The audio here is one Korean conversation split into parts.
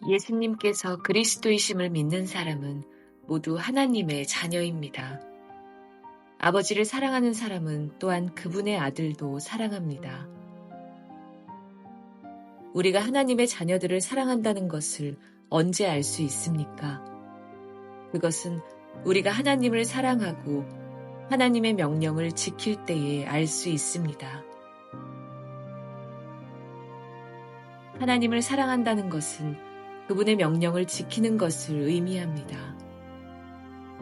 예수님께서 그리스도이심을 믿는 사람은 모두 하나님의 자녀입니다. 아버지를 사랑하는 사람은 또한 그분의 아들도 사랑합니다. 우리가 하나님의 자녀들을 사랑한다는 것을 언제 알 수 있습니까? 그것은 우리가 하나님을 사랑하고 하나님의 명령을 지킬 때에 알 수 있습니다. 하나님을 사랑한다는 것은 그분의 명령을 지키는 것을 의미합니다.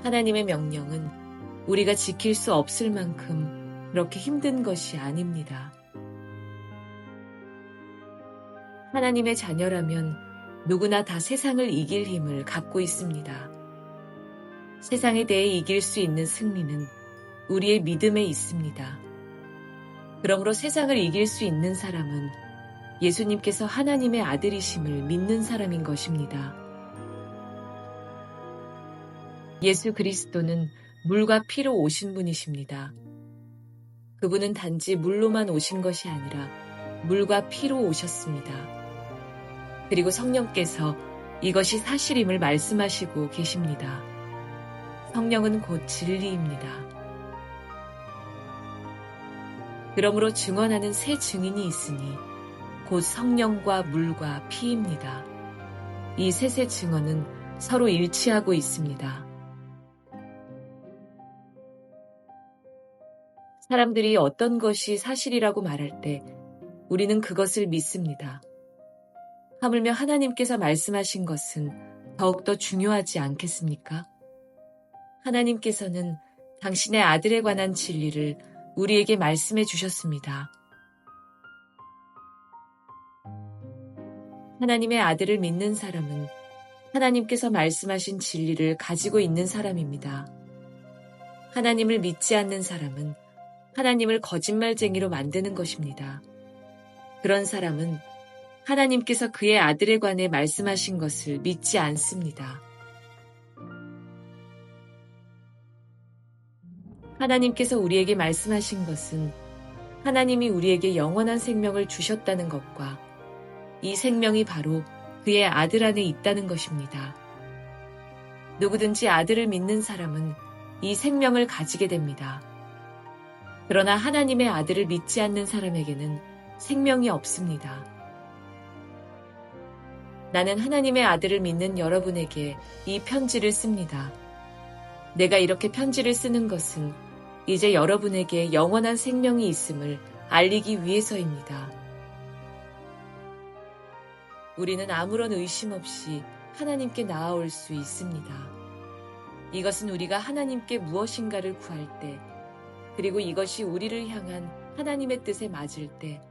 하나님의 명령은 우리가 지킬 수 없을 만큼 그렇게 힘든 것이 아닙니다. 하나님의 자녀라면 누구나 다 세상을 이길 힘을 갖고 있습니다. 세상에 대해 이길 수 있는 승리는 우리의 믿음에 있습니다. 그러므로 세상을 이길 수 있는 사람은 예수님께서 하나님의 아들이심을 믿는 사람인 것입니다. 예수 그리스도는 물과 피로 오신 분이십니다. 그분은 단지 물로만 오신 것이 아니라 물과 피로 오셨습니다. 그리고 성령께서 이것이 사실임을 말씀하시고 계십니다. 성령은 곧 진리입니다. 그러므로 증언하는 세 증인이 있으니 곧 성령과 물과 피입니다. 이 셋의 증언은 서로 일치하고 있습니다. 사람들이 어떤 것이 사실이라고 말할 때 우리는 그것을 믿습니다. 하물며 하나님께서 말씀하신 것은 더욱더 중요하지 않겠습니까? 하나님께서는 당신의 아들에 관한 진리를 우리에게 말씀해 주셨습니다. 하나님의 아들을 믿는 사람은 하나님께서 말씀하신 진리를 가지고 있는 사람입니다. 하나님을 믿지 않는 사람은 하나님을 거짓말쟁이로 만드는 것입니다. 그런 사람은 하나님께서 그의 아들에 관해 말씀하신 것을 믿지 않습니다. 하나님께서 우리에게 말씀하신 것은 하나님이 우리에게 영원한 생명을 주셨다는 것과 이 생명이 바로 그의 아들 안에 있다는 것입니다. 누구든지 아들을 믿는 사람은 이 생명을 가지게 됩니다. 그러나 하나님의 아들을 믿지 않는 사람에게는 생명이 없습니다. 나는 하나님의 아들을 믿는 여러분에게 이 편지를 씁니다. 내가 이렇게 편지를 쓰는 것은 이제 여러분에게 영원한 생명이 있음을 알리기 위해서입니다. 우리는 아무런 의심 없이 하나님께 나아올 수 있습니다. 이것은 우리가 하나님께 무엇인가를 구할 때, 그리고 이것이 우리를 향한 하나님의 뜻에 맞을 때,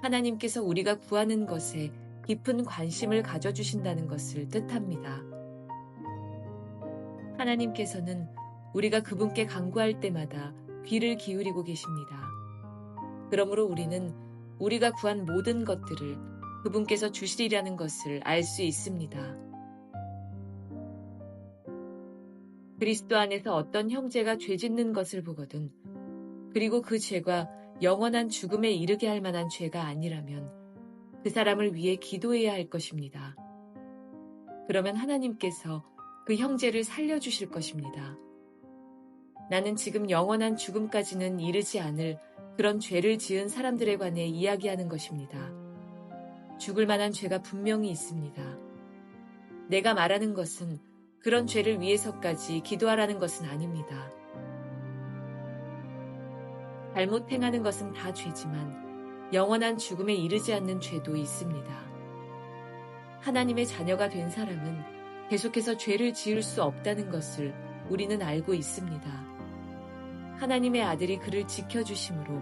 하나님께서 우리가 구하는 것에 깊은 관심을 가져주신다는 것을 뜻합니다. 하나님께서는 우리가 그분께 간구할 때마다 귀를 기울이고 계십니다. 그러므로 우리는 우리가 구한 모든 것들을 그분께서 주시리라는 것을 알 수 있습니다. 그리스도 안에서 어떤 형제가 죄 짓는 것을 보거든, 그리고 그 죄가 영원한 죽음에 이르게 할 만한 죄가 아니라면 그 사람을 위해 기도해야 할 것입니다. 그러면 하나님께서 그 형제를 살려주실 것입니다. 나는 지금 영원한 죽음까지는 이르지 않을 그런 죄를 지은 사람들에 관해 이야기하는 것입니다. 죽을 만한 죄가 분명히 있습니다. 내가 말하는 것은 그런 죄를 위해서까지 기도하라는 것은 아닙니다. 잘못 행하는 것은 다 죄지만 영원한 죽음에 이르지 않는 죄도 있습니다. 하나님의 자녀가 된 사람은 계속해서 죄를 지을 수 없다는 것을 우리는 알고 있습니다. 하나님의 아들이 그를 지켜주심으로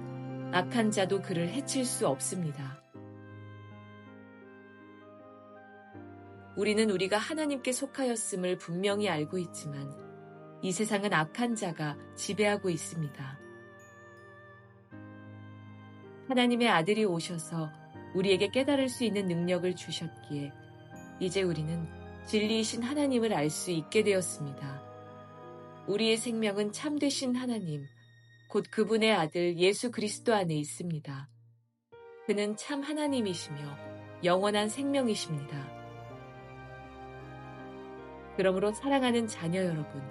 악한 자도 그를 해칠 수 없습니다. 우리는 우리가 하나님께 속하였음을 분명히 알고 있지만 이 세상은 악한 자가 지배하고 있습니다. 하나님의 아들이 오셔서 우리에게 깨달을 수 있는 능력을 주셨기에 이제 우리는 진리이신 하나님을 알 수 있게 되었습니다. 우리의 생명은 참되신 하나님, 곧 그분의 아들 예수 그리스도 안에 있습니다. 그는 참 하나님이시며 영원한 생명이십니다. 그러므로 사랑하는 자녀 여러분,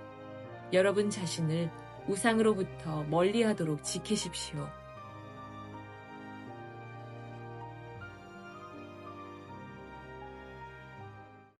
여러분 자신을 우상으로부터 멀리하도록 지키십시오.